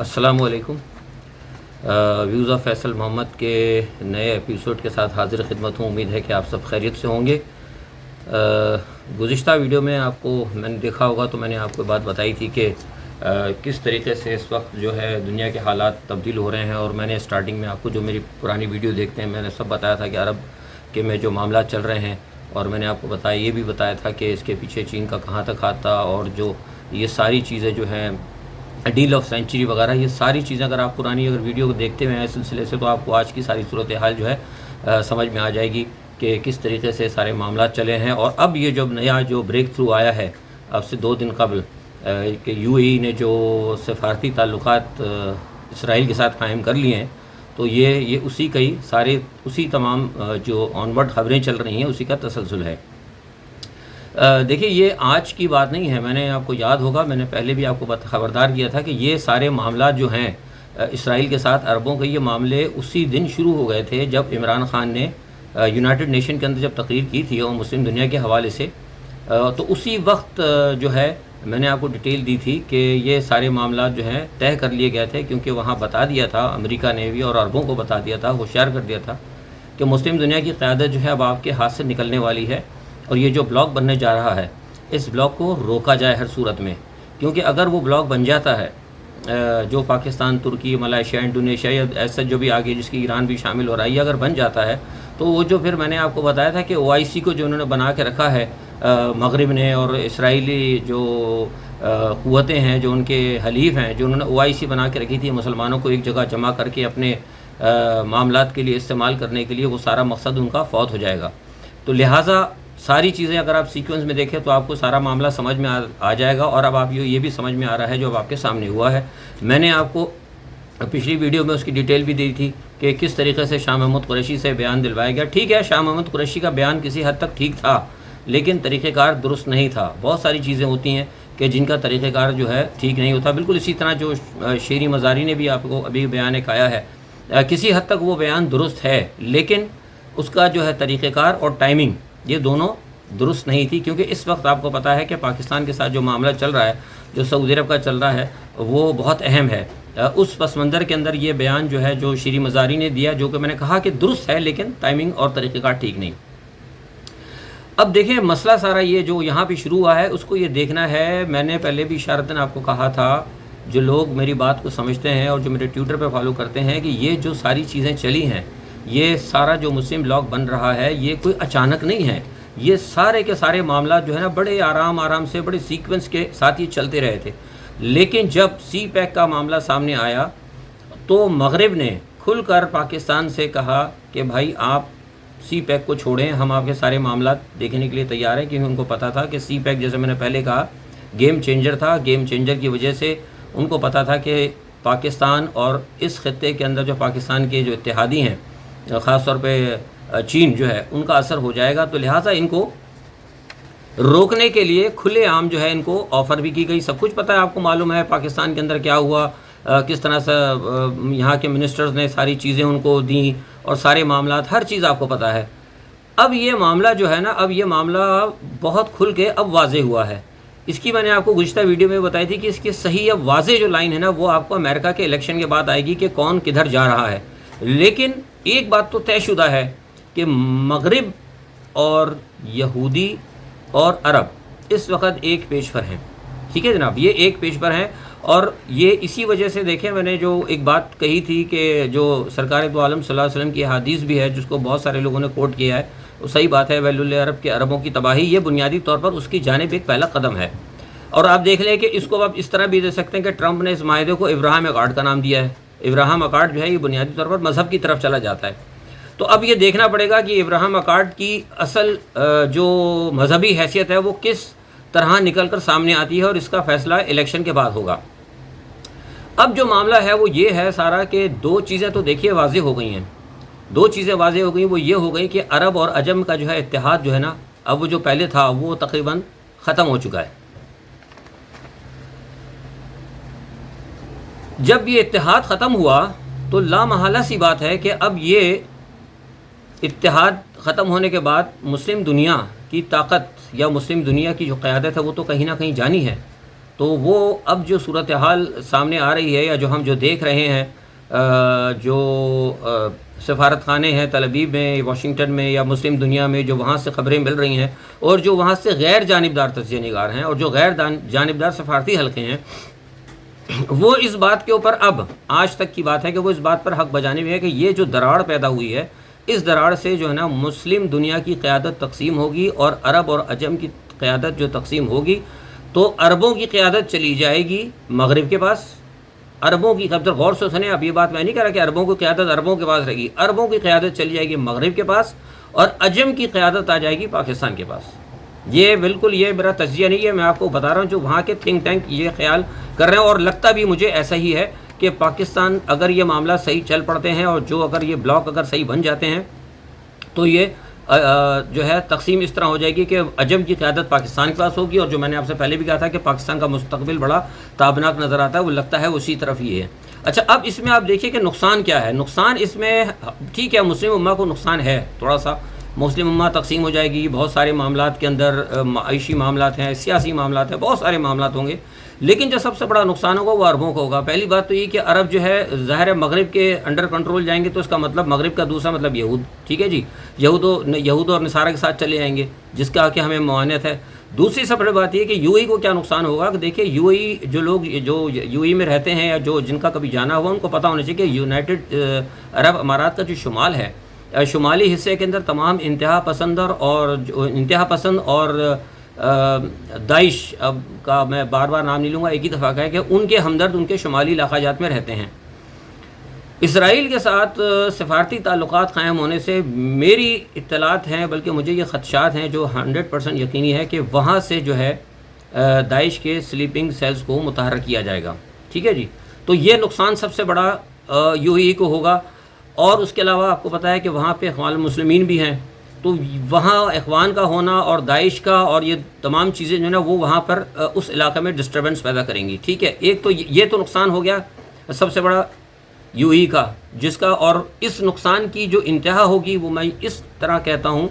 السلام علیکم۔ Views of Faisal محمد کے نئے ایپیسوڈ کے ساتھ حاضر خدمت ہوں۔ امید ہے کہ آپ سب خیریت سے ہوں گے۔ گزشتہ ویڈیو میں آپ کو میں نے دیکھا ہوگا تو میں نے آپ کو بات بتائی تھی کہ کس طریقے سے اس وقت جو ہے دنیا کے حالات تبدیل ہو رہے ہیں، اور میں نے سٹارٹنگ میں آپ کو جو میری پرانی ویڈیو دیکھتے ہیں میں نے سب بتایا تھا کہ عرب کے میں جو معاملات چل رہے ہیں، اور میں نے آپ کو بتایا یہ بھی بتایا تھا کہ اس کے پیچھے چین کا کہاں تک ہاتھ تھا، اور جو یہ ساری چیزیں جو ہیں ڈیل آف سینچری وغیرہ، یہ ساری چیزیں اگر آپ پرانی ویڈیو کو دیکھتے ہیں اس سلسلے سے تو آپ کو آج کی ساری صورتحال جو ہے سمجھ میں آ جائے گی کہ کس طریقے سے سارے معاملات چلے ہیں۔ اور اب یہ جو نیا جو بریک تھرو آیا ہے اب سے 2 دن قبل کہ یو اے ای نے جو سفارتی تعلقات اسرائیل کے ساتھ قائم کر لیے ہیں، تو یہ اسی کی اسی تمام جو آن ورڈ خبریں چل رہی ہیں اسی کا تسلسل ہے۔ دیکھیے یہ آج کی بات نہیں ہے، میں نے آپ کو یاد ہوگا میں نے پہلے بھی آپ کو خبردار کیا تھا کہ یہ سارے معاملات جو ہیں اسرائیل کے ساتھ عربوں کے، یہ معاملے اسی دن شروع ہو گئے تھے جب عمران خان نے یونائٹڈ نیشن کے اندر جب تقریر کی تھی اور مسلم دنیا کے حوالے سے، تو اسی وقت جو ہے میں نے آپ کو ڈیٹیل دی تھی کہ یہ سارے معاملات جو ہیں طے کر لیے گئے تھے، کیونکہ وہاں بتا دیا تھا امریکہ نے بھی اور عربوں کو بتا دیا تھا، ہوشیار کر دیا تھا کہ مسلم دنیا کی قیادت جو ہے اب آپ کے ہاتھ سے نکلنے والی ہے، اور یہ جو بلاک بننے جا رہا ہے اس بلاک کو روکا جائے ہر صورت میں، کیونکہ اگر وہ بلاک بن جاتا ہے جو پاکستان، ترکی، ملائیشیا، انڈونیشیا یا ایسا جو بھی آگے جس کی ایران بھی شامل ہو رہا ہے، یہ اگر بن جاتا ہے تو وہ جو پھر میں نے آپ کو بتایا تھا کہ OIC کو جو انہوں نے بنا کے رکھا ہے مغرب نے، اور اسرائیلی جو قوتیں ہیں جو ان کے حلیف ہیں، جو انہوں نے OIC بنا کے رکھی تھی مسلمانوں کو ایک جگہ جمع کر کے اپنے معاملات کے لیے استعمال کرنے کے لیے، وہ سارا مقصد ان کا فوت ہو جائے گا۔ تو لہٰذا ساری چیزیں اگر آپ سیکوینس میں دیکھیں تو آپ کو سارا معاملہ سمجھ میں آ جائے گا، اور اب آپ یہ بھی سمجھ میں آ رہا ہے جو اب آپ کے سامنے ہوا ہے۔ میں نے آپ کو پچھلی ویڈیو میں اس کی ڈیٹیل بھی دی تھی کہ کس طریقے سے شاہ محمود قریشی سے بیان دلوایا گیا۔ ٹھیک ہے، شاہ محمود قریشی کا بیان کسی حد تک ٹھیک تھا، لیکن طریقہ کار درست نہیں تھا۔ بہت ساری چیزیں ہوتی ہیں کہ جن کا طریقہ کار جو ہے ٹھیک نہیں ہوتا، بالکل اسی طرح جو شیری مزاری نے بھی آپ کو ابھی بیان ایک آیا ہے، کسی حد تک وہ بیان درست ہے، لیکن اس کا جو ہے طریقہ کار اور ٹائمنگ یہ دونوں درست نہیں تھی، کیونکہ اس وقت آپ کو پتہ ہے کہ پاکستان کے ساتھ جو معاملہ چل رہا ہے، جو سعودی عرب کا چل رہا ہے، وہ بہت اہم ہے۔ اس پس منظر کے اندر یہ بیان جو ہے جو شیری مزاری نے دیا، جو کہ میں نے کہا کہ درست ہے لیکن ٹائمنگ اور طریقہ کار ٹھیک نہیں۔ اب دیکھیں مسئلہ سارا یہ جو یہاں پہ شروع ہوا ہے اس کو یہ دیکھنا ہے۔ میں نے پہلے بھی اشارتاً آپ کو کہا تھا، جو لوگ میری بات کو سمجھتے ہیں اور جو میرے ٹویٹر پہ فالو کرتے ہیں، کہ یہ جو ساری چیزیں چلی ہیں، یہ سارا جو مسلم بلاک بن رہا ہے یہ کوئی اچانک نہیں ہے، یہ سارے کے سارے معاملات جو ہے نا بڑے آرام سے بڑے سیکوینس کے ساتھ یہ چلتے رہے تھے۔ لیکن جب سی پیک کا معاملہ سامنے آیا تو مغرب نے کھل کر پاکستان سے کہا کہ بھائی آپ سی پیک کو چھوڑیں، ہم آپ کے سارے معاملات دیکھنے کے لیے تیار ہیں، کیونکہ ان کو پتہ تھا کہ سی پیک جیسے میں نے پہلے کہا گیم چینجر تھا۔ گیم چینجر کی وجہ سے ان کو پتہ تھا کہ پاکستان اور اس خطے کے اندر جو پاکستان کے جو اتحادی ہیں، خاص طور پہ چین جو ہے، ان کا اثر ہو جائے گا، تو لہٰذا ان کو روکنے کے لیے کھلے عام جو ہے ان کو آفر بھی کی گئی۔ سب کچھ پتہ ہے، آپ کو معلوم ہے پاکستان کے اندر کیا ہوا، کس طرح سے یہاں کے منسٹرز نے ساری چیزیں ان کو دیں، اور سارے معاملات ہر چیز آپ کو پتہ ہے۔ اب یہ معاملہ جو ہے نا، اب یہ معاملہ بہت کھل کے اب واضح ہوا ہے۔ اس کی میں نے آپ کو گزشتہ ویڈیو میں بتائی تھی کہ اس کی صحیح اب واضح جو لائن ہے نا، وہ آپ کو امریکہ کے الیکشن کے بعد آئے گی کہ کون کدھر جا رہا ہے۔ لیکن ایک بات تو طے شدہ ہے کہ مغرب اور یہودی اور عرب اس وقت ایک پیج پر ہیں، ٹھیک ہے جناب، یہ ایک پیج پر ہیں۔ اور یہ اسی وجہ سے دیکھیں، میں نے جو ایک بات کہی تھی کہ جو سرکار دو عالم صلی اللہ علیہ وسلم کی حدیث بھی ہے جس کو بہت سارے لوگوں نے کوٹ کیا ہے، وہ صحیح بات ہے، ویل العرب کے عربوں کی تباہی، یہ بنیادی طور پر اس کی جانب ایک پہلا قدم ہے۔ اور آپ دیکھ لیں کہ اس کو آپ اس طرح بھی دے سکتے ہیں کہ ٹرمپ نے اس معاہدے کو ابراہیم اکارڈ کا نام دیا ہے۔ ابراہیم اکارڈ جو ہے یہ بنیادی طور پر مذہب کی طرف چلا جاتا ہے۔ تو اب یہ دیکھنا پڑے گا کہ ابراہیم اکارڈ کی اصل جو مذہبی حیثیت ہے وہ کس طرح نکل کر سامنے آتی ہے، اور اس کا فیصلہ الیکشن کے بعد ہوگا۔ اب جو معاملہ ہے وہ یہ ہے سارا کہ 2 چیزیں تو دیکھیے واضح ہو گئی ہیں، 2 چیزیں واضح ہو گئی، وہ یہ ہو گئی کہ عرب اور عجم کا جو ہے اتحاد جو ہے نا، اب وہ جو پہلے تھا وہ تقریباً ختم ہو چکا ہے۔ جب یہ اتحاد ختم ہوا تو لامحالہ سی بات ہے کہ اب یہ اتحاد ختم ہونے کے بعد مسلم دنیا کی طاقت یا مسلم دنیا کی جو قیادت ہے وہ تو کہیں نہ کہیں جانی ہے۔ تو وہ اب جو صورتحال سامنے آ رہی ہے یا جو ہم جو دیکھ رہے ہیں جو سفارت خانے ہیں تل ابیب میں، واشنگٹن میں یا مسلم دنیا میں، جو وہاں سے خبریں مل رہی ہیں اور جو وہاں سے غیر جانبدار تجزیہ نگار ہیں اور جو غیر جانبدار سفارتی حلقے ہیں، وہ اس بات کے اوپر اب آج تک کی بات ہے کہ وہ اس بات پر حق بجانب ہے کہ یہ جو دراڑ پیدا ہوئی ہے، اس دراڑ سے جو ہے نا مسلم دنیا کی قیادت تقسیم ہوگی اور عرب اور عجم کی قیادت جو تقسیم ہوگی تو عربوں کی قیادت چلی جائے گی مغرب کے پاس. عربوں کی قیادت، غور سے سنیں، اب یہ بات میں نہیں کہہ رہا کہ عربوں کی قیادت عربوں کے پاس رہے گی، عربوں کی قیادت چلی جائے گی مغرب کے پاس اور عجم کی قیادت آ جائے گی پاکستان کے پاس. یہ بالکل یہ میرا تجزیہ نہیں ہے، میں آپ کو بتا رہا ہوں جو وہاں کے تھنک ٹینک یہ خیال کر رہے ہیں، اور لگتا بھی مجھے ایسا ہی ہے کہ پاکستان اگر یہ معاملہ صحیح چل پڑتے ہیں اور جو اگر یہ بلاک اگر صحیح بن جاتے ہیں تو یہ جو ہے تقسیم اس طرح ہو جائے گی کہ عجم کی قیادت پاکستان کے پاس ہوگی، اور جو میں نے آپ سے پہلے بھی کہا تھا کہ پاکستان کا مستقبل بڑا تابناک نظر آتا ہے، وہ لگتا ہے اسی طرف یہ ہے. اچھا، اب اس میں آپ دیکھیے کہ نقصان کیا ہے. نقصان اس میں ٹھیک ہے مسلم امہ کو نقصان ہے، تھوڑا سا مسلم امہ تقسیم ہو جائے گی، بہت سارے معاملات کے اندر معاشی معاملات ہیں، سیاسی معاملات ہیں، بہت سارے معاملات ہوں گے، لیکن جو سب سے بڑا نقصان ہوگا وہ عربوں کو ہوگا. پہلی بات تو یہ کہ عرب جو ہے ظاہر ہے مغرب کے انڈر کنٹرول جائیں گے تو اس کا مطلب مغرب کا دوسرا مطلب یہود، ٹھیک ہے جی، یہود اور نصارہ کے ساتھ چلے جائیں گے جس کا کہ ہمیں معاونت ہے. دوسری سب سے بڑی بات یہ کہ یو ای کو کیا نقصان ہوگا کہ دیکھیں یو ای جو لوگ جو یو ای میں رہتے ہیں یا جو جن کا کبھی جانا ہوا ان کو پتہ ہونا چاہیے کہ یونائٹڈ عرب امارات کا جو شمال ہے، شمالی حصے کے اندر تمام انتہا پسند اور داعش کا میں بار بار نام نہیں لوں گا، ایک ہی دفعہ کہا ہے کہ ان کے ہمدرد ان کے شمالی علاقہ جات میں رہتے ہیں. اسرائیل کے ساتھ سفارتی تعلقات قائم ہونے سے میری اطلاعات ہیں، بلکہ مجھے یہ خدشات ہیں جو 100% یقینی ہے کہ وہاں سے جو ہے داعش کے سلیپنگ سیلز کو متحرک کیا جائے گا، ٹھیک ہے جی. تو یہ نقصان سب سے بڑا یو ای کو ہوگا. اور اس کے علاوہ آپ کو پتہ ہے کہ وہاں پہ اخوان المسلمین بھی ہیں، تو وہاں اخوان کا ہونا اور داعش کا اور یہ تمام چیزیں جو ہے نا وہ وہاں پر اس علاقے میں ڈسٹربنس پیدا کریں گی، ٹھیک ہے. ایک تو یہ تو نقصان ہو گیا سب سے بڑا یو ای کا، جس کا اور اس نقصان کی جو انتہا ہوگی وہ میں اس طرح کہتا ہوں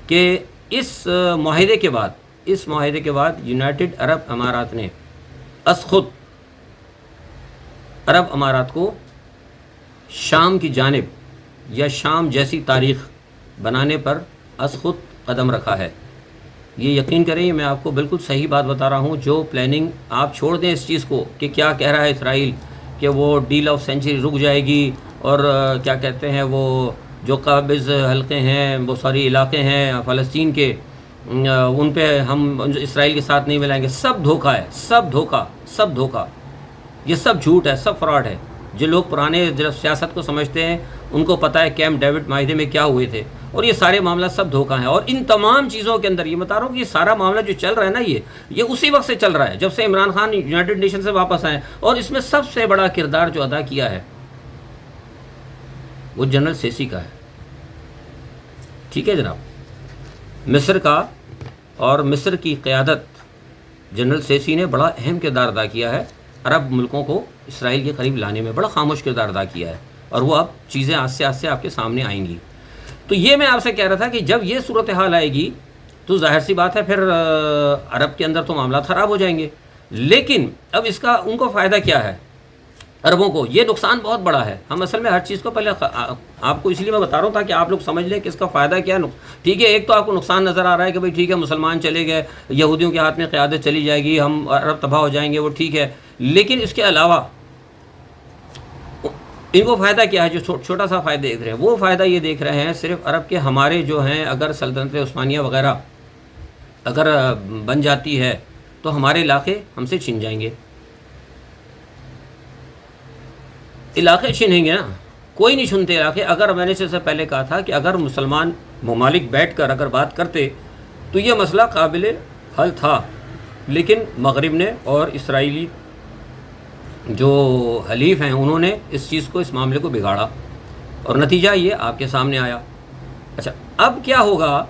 کہ اس معاہدے کے بعد یونائٹڈ عرب امارات نے از خود عرب امارات کو شام کی جانب یا شام جیسی تاریخ بنانے پر از خود قدم رکھا ہے. یہ یقین کریں، یہ میں آپ کو بالکل صحیح بات بتا رہا ہوں. جو پلاننگ آپ چھوڑ دیں اس چیز کو کہ کیا کہہ رہا ہے اسرائیل کہ وہ ڈیل آف سینچری رک جائے گی اور کیا کہتے ہیں وہ جو قابض حلقے ہیں وہ ساری علاقے ہیں فلسطین کے ان پہ ہم اسرائیل کے ساتھ نہیں ملائیں گے. سب دھوکہ ہے، سب دھوکہ، یہ سب جھوٹ ہے، سب فراڈ ہے. جو لوگ پرانے سیاست کو سمجھتے ہیں ان کو پتہ ہے کیمپ ڈیوڈ معاہدے میں کیا ہوئے تھے، اور یہ سارے معاملہ سب دھوکہ ہیں. اور ان تمام چیزوں کے اندر یہ بتا رہا ہوں کہ یہ سارا معاملہ جو چل رہا ہے نا یہ اسی وقت سے چل رہا ہے جب سے عمران خان یونائٹڈ نیشن سے واپس آئے. اور اس میں سب سے بڑا کردار جو ادا کیا ہے وہ جنرل سیسی کا ہے، ٹھیک ہے جناب. مصر کا اور مصر کی قیادت جنرل سیسی نے بڑا اہم کردار ادا کیا ہے، عرب ملکوں کو اسرائیل کے قریب لانے میں بڑا خاموش کردار ادا کیا ہے، اور وہ اب چیزیں آہستہ آہستہ آپ کے سامنے آئیں گی. تو یہ میں آپ سے کہہ رہا تھا کہ جب یہ صورتحال آئے گی تو ظاہر سی بات ہے پھر عرب کے اندر تو معاملات خراب ہو جائیں گے. لیکن اب اس کا ان کو فائدہ کیا ہے عربوں کو؟ یہ نقصان بہت بڑا ہے. ہم اصل میں ہر چیز کو پہلے آپ کو اس لیے میں بتا رہا ہوں تاکہ آپ لوگ سمجھ لیں کہ اس کا فائدہ کیا ہے. ٹھیک ہے، ایک تو آپ کو نقصان نظر آ رہا ہے کہ بھائی ٹھیک ہے مسلمان چلے گئے، یہودیوں کے ہاتھ میں قیادت چلی جائے گی، ہم عرب تباہ ہو جائیں گے، وہ ٹھیک ہے. لیکن اس کے علاوہ ان کو فائدہ کیا ہے؟ جو چھوٹا سا فائدہ دیکھ رہے ہیں وہ فائدہ یہ دیکھ رہے ہیں صرف عرب کے ہمارے جو ہیں اگر سلطنت عثمانیہ وغیرہ اگر بن جاتی ہے تو ہمارے علاقے ہم سے چھن جائیں گے. علاقے چھنیں گے نا، کوئی نہیں چھنتے علاقے. اگر میں نے سے پہلے کہا تھا کہ اگر مسلمان ممالک بیٹھ کر اگر بات کرتے تو یہ مسئلہ قابل حل تھا، لیکن مغرب نے اور اسرائیلی جو حلیف ہیں انہوں نے اس چیز کو، اس معاملے کو بگاڑا، اور نتیجہ یہ آپ کے سامنے آیا. اچھا اب کیا ہوگا؟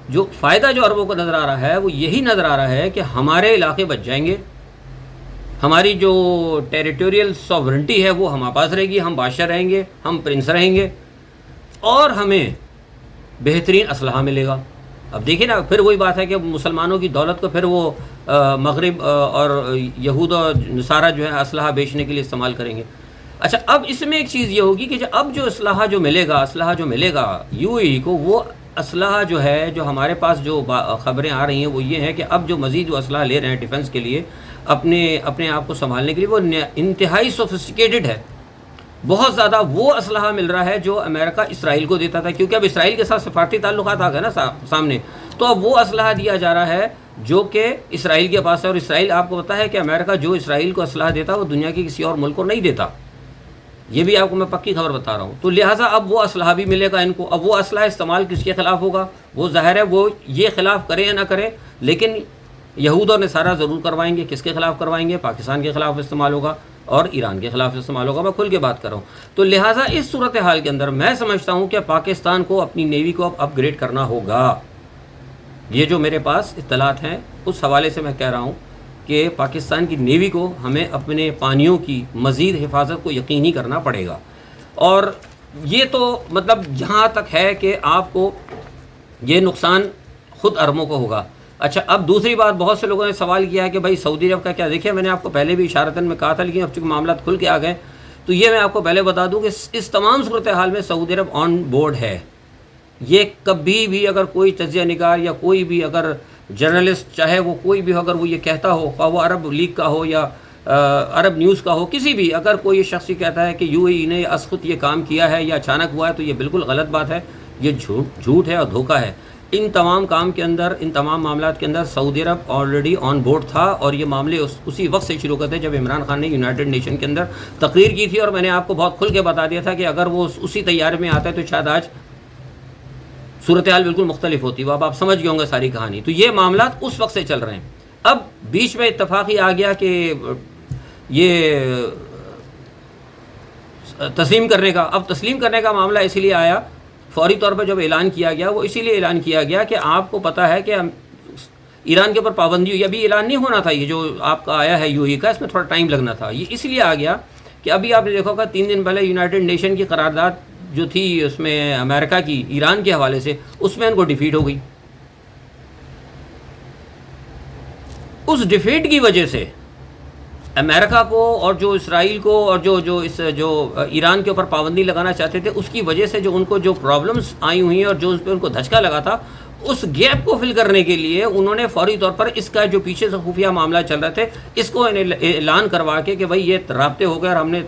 جو فائدہ جو عربوں کو نظر آ رہا ہے وہ یہی نظر آ رہا ہے کہ ہمارے علاقے بچ جائیں گے، ہماری جو ٹیریٹوریل سوورنٹی ہے وہ ہمارے پاس رہے گی، ہم بادشاہ رہیں گے، ہم پرنس رہیں گے، اور ہمیں بہترین اسلحہ ملے گا. اب دیکھیں نا، پھر وہی بات ہے کہ مسلمانوں کی دولت کو پھر وہ مغرب اور یہود اور نصارہ جو ہے اسلحہ بیچنے کے لیے استعمال کریں گے۔ اچھا، اب اس میں ایک چیز یہ ہوگی کہ اب جو اسلحہ جو ملے گا یو اے ای کو، وہ اسلحہ جو ہے، جو ہمارے پاس جو خبریں آ رہی ہیں وہ یہ ہیں کہ اب جو مزید جو اسلحہ لے رہے ہیں ڈیفنس کے لیے، اپنے آپ کو سنبھالنے کے لیے، وہ انتہائی سوفسٹیکیٹڈ ہے، بہت زیادہ وہ اسلحہ مل رہا ہے جو امریکہ اسرائیل کو دیتا تھا، کیونکہ اب اسرائیل کے ساتھ سفارتی تعلقات آ گئے نا سامنے، تو اب وہ اسلحہ دیا جا رہا ہے جو کہ اسرائیل کے پاس ہے، اور اسرائیل آپ کو پتہ ہے کہ امریکہ جو اسرائیل کو اسلحہ دیتا وہ دنیا کے کسی اور ملک کو نہیں دیتا، یہ بھی آپ کو میں پکی خبر بتا رہا ہوں۔ تو لہٰذا اب وہ اسلحہ بھی ملے گا ان کو۔ اب وہ اسلحہ استعمال کس کے خلاف ہوگا؟ وہ ظاہر ہے وہ یہ خلاف کرے یا نہ کرے، لیکن یہود اور نصارہ ضرور کروائیں گے۔ کس کے خلاف کروائیں گے؟ پاکستان کے خلاف استعمال ہوگا اور ایران کے خلاف استعمال ہوگا، میں کھل کے بات کر رہا ہوں۔ تو لہٰذا اس صورتحال کے اندر میں سمجھتا ہوں کہ پاکستان کو اپنی نیوی کو اب اپ گریڈ کرنا ہوگا۔ یہ جو میرے پاس اطلاعات ہیں اس حوالے سے میں کہہ رہا ہوں کہ پاکستان کی نیوی کو ہمیں اپنے پانیوں کی مزید حفاظت کو یقینی کرنا پڑے گا، اور یہ تو مطلب جہاں تک ہے کہ آپ کو یہ نقصان خود عربوں کو ہوگا۔ اچھا، اب دوسری بات، بہت سے لوگوں نے سوال کیا ہے کہ بھائی سعودی عرب کا کیا؟ دیکھیں، میں نے آپ کو پہلے بھی اشارتاً میں کہا تھا، لیکن اب چونکہ معاملات کھل کے آ گئے تو یہ میں آپ کو پہلے بتا دوں کہ اس تمام صورتحال میں سعودی عرب آن بورڈ ہے۔ یہ کبھی بھی اگر کوئی تجزیہ نگار یا کوئی بھی اگر جرنلسٹ، چاہے وہ کوئی بھی ہو، اگر وہ یہ کہتا ہو، خواہ وہ عرب لیگ کا ہو یا عرب نیوز کا ہو، کسی بھی، اگر کوئی یہ شخص کہتا ہے کہ یو اے ای نے اسخط یہ کام کیا ہے یا اچانک ہوا ہے، تو یہ بالکل غلط بات ہے، یہ جھوٹ ہے اور دھوکہ ہے۔ ان تمام کام کے اندر، ان تمام معاملات کے اندر سعودی عرب آلریڈی آن بورڈ تھا، اور یہ معاملے اسی وقت سے شروع کرتے جب عمران خان نے یونائٹڈ نیشن کے اندر تقریر کی تھی، اور میں نے آپ کو بہت کھل کے بتا دیا تھا کہ اگر وہ اسی تیارے میں آتا ہے تو شاید آج صورتحال بالکل مختلف ہوتی۔ وہ اب آپ سمجھ گئے ہوں گے ساری کہانی۔ تو یہ معاملات اس وقت سے چل رہے ہیں۔ اب بیچ میں اتفاق ہی آ گیا کہ یہ تسلیم کرنے کا، اب تسلیم کرنے کا معاملہ اسی لیے آیا فوری طور پر جب اعلان کیا گیا، وہ اسی لیے اعلان کیا گیا کہ آپ کو پتہ ہے کہ ایران کے اوپر پابندی ہوئی۔ ابھی اعلان نہیں ہونا تھا، یہ جو آپ کا آیا ہے یو اے کا، اس میں تھوڑا ٹائم لگنا تھا۔ یہ اس لیے آ گیا کہ ابھی آپ نے دیکھا ہوگا 3 دن پہلے یونائٹڈ نیشن کی قرارداد جو تھی اس میں امریکہ کی ایران کے حوالے سے، اس میں ان کو ڈیفیٹ ہو گئی۔ اس ڈیفیٹ کی وجہ سے امریکہ کو اور جو اسرائیل کو اور جو ایران کے اوپر پابندی لگانا چاہتے تھے، اس کی وجہ سے جو ان کو جو پرابلمز آئی ہوئی ہیں اور جو اس پہ ان کو دھچکا لگا تھا، اس گیپ کو فل کرنے کے لیے انہوں نے فوری طور پر اس کا جو پیچھے سے خفیہ معاملہ چل رہے تھے، اس کو اعلان کروا کے کہ بھائی یہ رابطے ہو گئے اور ہم نے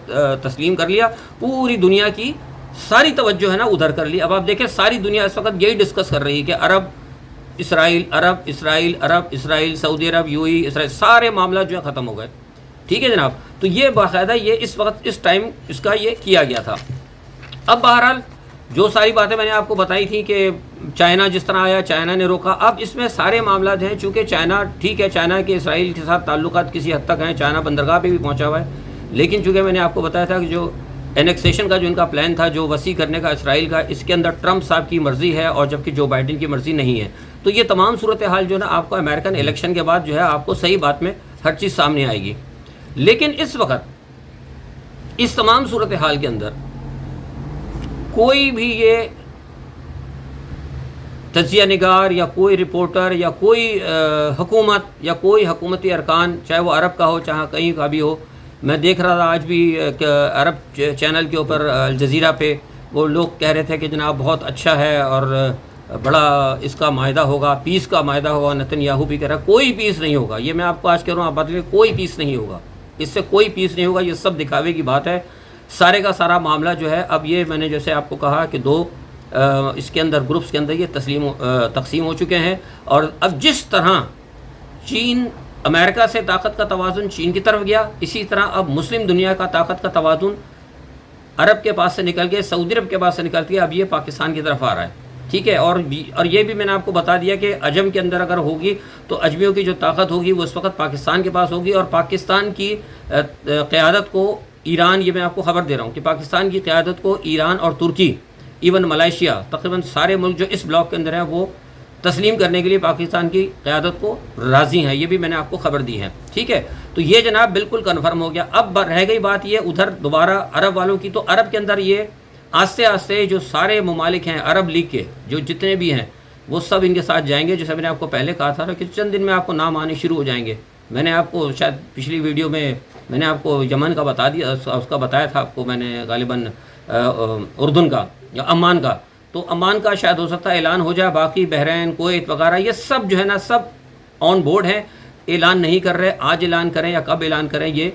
تسلیم کر لیا۔ پوری دنیا کی ساری توجہ ہے نا ادھر کر لی۔ اب آپ دیکھیں ساری دنیا اس وقت یہی ڈسکس کر رہی ہے کہ عرب اسرائیل، عرب اسرائیل، عرب اسرائیل، سعودی عرب، یو اے ای، اسرائیل، سارے معاملات جو ہے ختم ہو گئے۔ ٹھیک ہے جناب، تو یہ باقاعدہ یہ اس وقت اس ٹائم اس کا یہ کیا گیا تھا۔ اب بہرحال جو ساری باتیں میں نے آپ کو بتائی تھی کہ چائنا جس طرح آیا، چائنا نے روکا، اب اس میں سارے معاملات ہیں، چونکہ چائنا ٹھیک ہے، چائنا کے اسرائیل کے ساتھ تعلقات کسی حد تک ہیں، چائنا بندرگاہ پہ بھی پہنچا ہوا ہے، لیکن چونکہ میں نے آپ کو بتایا تھا کہ جو انیکسیشن کا جو ان کا پلان تھا، جو وسیع کرنے کا اسرائیل کا، اس کے اندر ٹرمپ صاحب کی مرضی ہے اور جبکہ جو بائیڈن کی مرضی نہیں ہے۔ تو یہ تمام صورتحال جو ہے نا آپ کو امریکن الیکشن کے بعد جو ہے آپ کو صحیح بات میں ہر چیز سامنے آئے گی۔ لیکن اس وقت اس تمام صورتحال کے اندر کوئی بھی یہ تجزیہ نگار یا کوئی رپورٹر یا کوئی حکومت یا کوئی حکومتی ارکان، چاہے وہ عرب کا ہو چاہے کہیں کا بھی ہو، میں دیکھ رہا تھا آج بھی عرب چینل کے اوپر الجزیرہ پہ وہ لوگ کہہ رہے تھے کہ جناب بہت اچھا ہے اور بڑا اس کا معاہدہ ہوگا، پیس کا معاہدہ ہوگا۔ نتن یاہو بھی کہہ رہا ہے کوئی پیس نہیں ہوگا۔ یہ میں آپ کو آج کہہ رہا ہوں، آپ بات لیں، کوئی پیس نہیں ہوگا، اس سے کوئی پیس نہیں ہوگا، یہ سب دکھاوے کی بات ہے۔ سارے کا سارا معاملہ جو ہے اب یہ میں نے جیسے آپ کو کہا کہ 2 اس کے اندر گروپس کے اندر یہ تقسیم ہو چکے ہیں، اور اب جس طرح چین امریکہ سے طاقت کا توازن چین کی طرف گیا، اسی طرح اب مسلم دنیا کا طاقت کا توازن عرب کے پاس سے نکل کے سعودی عرب کے پاس سے نکل کے اب یہ پاکستان کی طرف آ رہا ہے۔ ٹھیک ہے، اور یہ بھی میں نے آپ کو بتا دیا کہ عجم کے اندر اگر ہوگی تو اجمیوں کی جو طاقت ہوگی وہ اس وقت پاکستان کے پاس ہوگی، اور پاکستان کی قیادت کو ایران، یہ میں آپ کو خبر دے رہا ہوں کہ پاکستان کی قیادت کو ایران اور ترکی، ایون ملائیشیا، تقریباً سارے ملک جو اس بلاک کے اندر ہیں وہ تسلیم کرنے کے لیے پاکستان کی قیادت کو راضی ہیں۔ یہ بھی میں نے آپ کو خبر دی ہے۔ ٹھیک ہے، تو یہ جناب بالکل کنفرم ہو گیا۔ اب رہ گئی بات یہ ادھر دوبارہ عرب والوں کی، تو عرب کے اندر یہ آہستہ آہستہ جو سارے ممالک ہیں عرب لیگ کے جو جتنے بھی ہیں، وہ سب ان کے ساتھ جائیں گے. جیسے میں نے آپ کو پہلے کہا تھا کہ چند دن میں آپ کو نام آنے شروع ہو جائیں گے. میں نے آپ کو شاید پچھلی ویڈیو میں نے آپ کو یمن کا بتا دیا، اس کا بتایا تھا آپ کو میں نے غالباً اردن کا یا عمان کا. تو عمان کا شاید ہو سکتا ہے اعلان ہو جائے، باقی بحرین، کویت وغیرہ یہ سب جو ہے نا سب آن بورڈ ہیں. اعلان نہیں کر رہے، آج اعلان کریں یا کب اعلان کریں یہ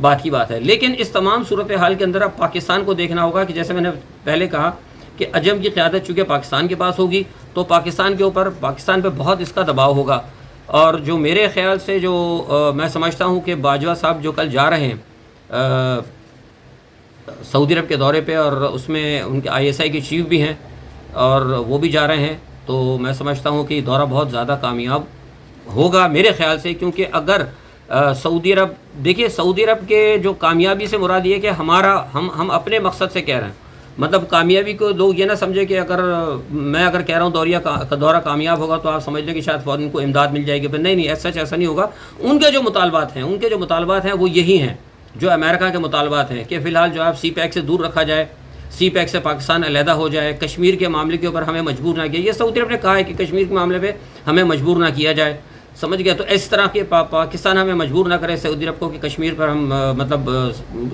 بات کی بات ہے. لیکن اس تمام صورتحال کے اندر اب پاکستان کو دیکھنا ہوگا کہ جیسے میں نے پہلے کہا کہ عجم کی قیادت چونکہ پاکستان کے پاس ہوگی تو پاکستان کے اوپر، پاکستان پہ بہت اس کا دباؤ ہوگا. اور جو میرے خیال سے جو میں سمجھتا ہوں کہ باجوہ صاحب جو کل جا رہے ہیں سعودی عرب کے دورے پہ، اور اس میں ان کے ISI کے چیف بھی ہیں اور وہ بھی جا رہے ہیں، تو میں سمجھتا ہوں کہ یہ دورہ بہت زیادہ کامیاب ہوگا میرے خیال سے. کیونکہ اگر سعودی عرب، دیکھیے سعودی عرب کے جو کامیابی سے مراد یہ کہ ہم اپنے مقصد سے کہہ رہے ہیں. مطلب کامیابی کو لوگ یہ نہ سمجھے کہ میں اگر کہہ رہا ہوں دورہ کامیاب ہوگا تو آپ سمجھ لیں کہ شاید فوراً کو امداد مل جائے گی. پھر نہیں ایسا نہیں ہوگا. ان کے جو مطالبات ہیں وہ یہی ہیں جو امریکہ کے مطالبات ہیں کہ فی الحال جو آپ CPEC سے دور رکھا جائے، CPEC سے پاکستان علیحدہ ہو جائے، کشمیر کے معاملے کے اوپر ہمیں مجبور نہ کیا. یہ سعودی عرب نے کہا ہے کہ کشمیر کے معاملے پہ ہمیں مجبور نہ کیا جائے، سمجھ گیا. تو اس طرح کے پاکستان ہمیں مجبور نہ کرے سعودی عرب کو کہ کشمیر پر ہم مطلب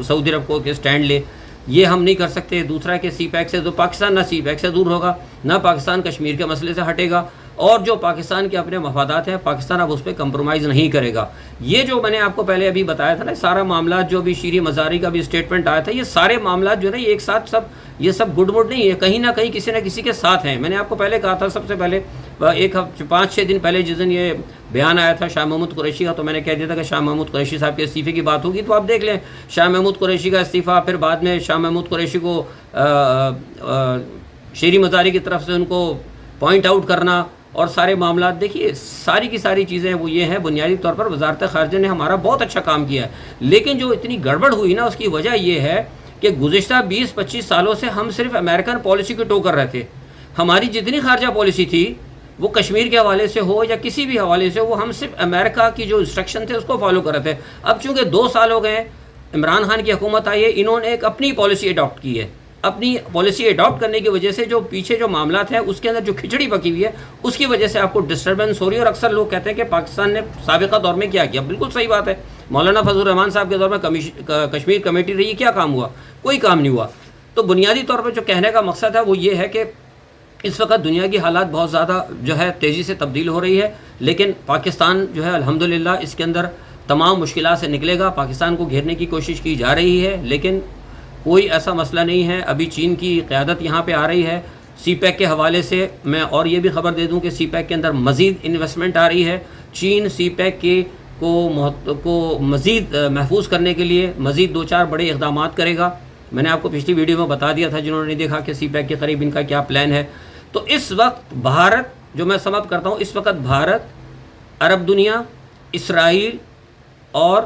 سعودی عرب کو کہ اسٹینڈ لے، یہ ہم نہیں کر سکتے. دوسرا کہ CPEC سے تو پاکستان نہ CPEC سے دور ہوگا، نہ پاکستان کشمیر کے مسئلے سے ہٹے گا، اور جو پاکستان کے اپنے مفادات ہیں پاکستان اب اس پہ کمپرومائز نہیں کرے گا. یہ جو میں نے آپ کو پہلے ابھی بتایا تھا نا سارا معاملات، جو بھی شیریں مزاری کا بھی اسٹیٹمنٹ آیا تھا، یہ سارے معاملات جو ہے نا یہ ایک ساتھ یہ سب گڈ مڈ نہیں ہے، کہیں نہ کہیں کسی نہ کسی کے ساتھ ہیں. میں نے آپ کو پہلے کہا تھا، سب سے پہلے 5-6 دن پہلے جس دن یہ بیان آیا تھا شاہ محمود قریشی کا، تو میں نے کہہ دیا تھا کہ شاہ محمود قریشی صاحب کے استعفے کی بات ہوگی. تو آپ دیکھ لیں شاہ محمود قریشی کا استعفیٰ، پھر بعد میں شاہ محمود قریشی کو شیریں مزاری کی طرف سے ان کو پوائنٹ آؤٹ کرنا اور سارے معاملات. دیکھیے ساری کی ساری چیزیں وہ یہ ہیں، بنیادی طور پر وزارت خارجہ نے ہمارا بہت اچھا کام کیا ہے، لیکن جو اتنی گڑبڑ ہوئی نا اس کی وجہ یہ ہے کہ گزشتہ 20-25 سالوں سے ہم صرف امریکن پالیسی کو ٹو کر رہے تھے. ہماری جتنی خارجہ پالیسی تھی وہ کشمیر کے حوالے سے ہو یا کسی بھی حوالے سے، وہ ہم صرف امریکہ کی جو انسٹرکشن تھے اس کو فالو کر رہے تھے. اب چونکہ 2 سال ہو گئے عمران خان کی حکومت آئی ہے، انہوں نے ایک اپنی پالیسی اڈاپٹ کی ہے. اپنی پالیسی اڈاپٹ کرنے کی وجہ سے جو پیچھے جو معاملات ہیں اس کے اندر جو کھچڑی پکی ہوئی ہے اس کی وجہ سے آپ کو ڈسٹربنس ہو رہی ہے. اور اکثر لوگ کہتے ہیں کہ پاکستان نے سابقہ دور میں کیا کیا. بالکل صحیح بات ہے. مولانا فضل الرحمان صاحب کے دور میں کشمیر کمیٹی رہی، کیا کام ہوا؟ کوئی کام نہیں ہوا. تو بنیادی طور پر جو کہنے کا مقصد ہے وہ یہ ہے کہ اس وقت دنیا کی حالات بہت زیادہ جو ہے تیزی سے تبدیل ہو رہی ہے، لیکن پاکستان جو ہے الحمدللہ اس کے اندر تمام مشکلات سے نکلے گا. پاکستان کو گھیرنے کی کوشش کی جا رہی ہے لیکن کوئی ایسا مسئلہ نہیں ہے. ابھی چین کی قیادت یہاں پہ آ رہی ہے. CPEC کے حوالے سے میں اور یہ بھی خبر دے دوں کہ CPEC کے اندر مزید انویسٹمنٹ آ رہی ہے. چین CPEC کو مزید محفوظ کرنے کے لیے مزید 2-4 بڑے اقدامات کرے گا. میں نے آپ کو پچھلی ویڈیو میں بتا دیا تھا جنہوں نے دیکھا کہ CPEC کے قریب ان کا کیا پلان ہے. تو اس وقت بھارت، جو میں سم اپ کرتا ہوں، اس وقت بھارت، عرب دنیا، اسرائیل اور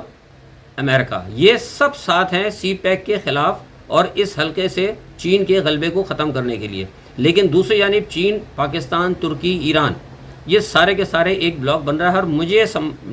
امریکہ یہ سب ساتھ ہیں CPEC کے خلاف اور اس حلقے سے چین کے غلبے کو ختم کرنے کے لیے. لیکن دوسری جانب چین، پاکستان، ترکی، ایران، یہ سارے کے سارے ایک بلاک بن رہا ہے اور مجھے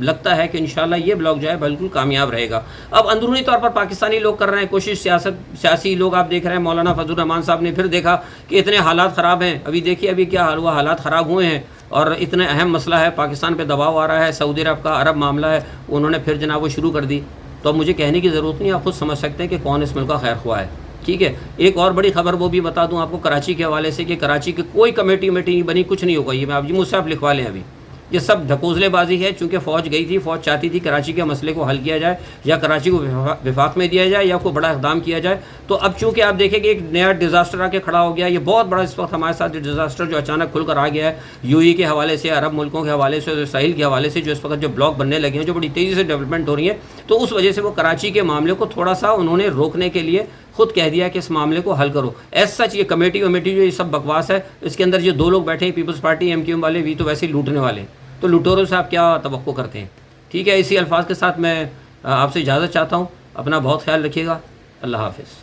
لگتا ہے کہ انشاءاللہ یہ بلاک جو ہے بالکل کامیاب رہے گا. اب اندرونی طور پر پاکستانی لوگ کر رہے ہیں کوشش، سیاسی لوگ آپ دیکھ رہے ہیں. مولانا فضل الرحمان صاحب نے پھر دیکھا کہ اتنے حالات خراب ہیں. ابھی دیکھیے ابھی کیا حال ہوا، حالات خراب ہوئے ہیں اور اتنے اہم مسئلہ ہے، پاکستان پہ دباؤ آ رہا ہے، سعودی عرب کا عرب معاملہ ہے، انہوں نے پھر جناب وہ شروع کر دی. تو اب مجھے کہنے کی ضرورت نہیں، آپ خود سمجھ سکتے ہیں کہ کون اس ملک کا خیر خواہ ہے. ٹھیک ہے. ایک اور بڑی خبر وہ بھی بتا دوں آپ کو کراچی کے حوالے سے کہ کراچی کی کوئی کمیٹی نہیں بنی، کچھ نہیں ہوگا. یہ میں آپ مجھ سے آپ لکھوا لیں. ابھی یہ سب ڈھکوزلے بازی ہے. چونکہ فوج گئی تھی، فوج چاہتی تھی کراچی کے مسئلے کو حل کیا جائے یا کراچی کو وفاق میں دیا جائے یا کوئی بڑا اقدام کیا جائے. تو اب چونکہ آپ دیکھیں کہ ایک نیا ڈیزاسٹر آ کے کھڑا ہو گیا. یہ بہت بڑا اس وقت ہمارے ساتھ جو ڈیزاسٹر جو اچانک کھل کر آ گیا ہے UAE کے حوالے سے، عرب ملکوں کے حوالے سے، ساحل کے حوالے سے، جو اس وقت جو بلاک بننے لگے ہیں، جو بڑی تیزی سے ڈیولپمنٹ ہو رہی ہے. تو اس وجہ سے وہ کراچی کے معاملے کو تھوڑا سا انہوں نے روکنے کے لیے خود کہہ دیا کہ اس معاملے کو حل کرو. ایز سچ یہ کمیٹی جو یہ سب بکواس ہے. اس کے اندر جو 2 لوگ بیٹھے ہیں پیپلز پارٹی MQM والے، بھی تو ویسے ہی لوٹنے والے. تو لوٹوروں سے آپ کیا توقع کرتے ہیں؟ ٹھیک ہے. اسی الفاظ کے ساتھ میں آپ سے اجازت چاہتا ہوں. اپنا بہت خیال رکھیے گا. اللہ حافظ.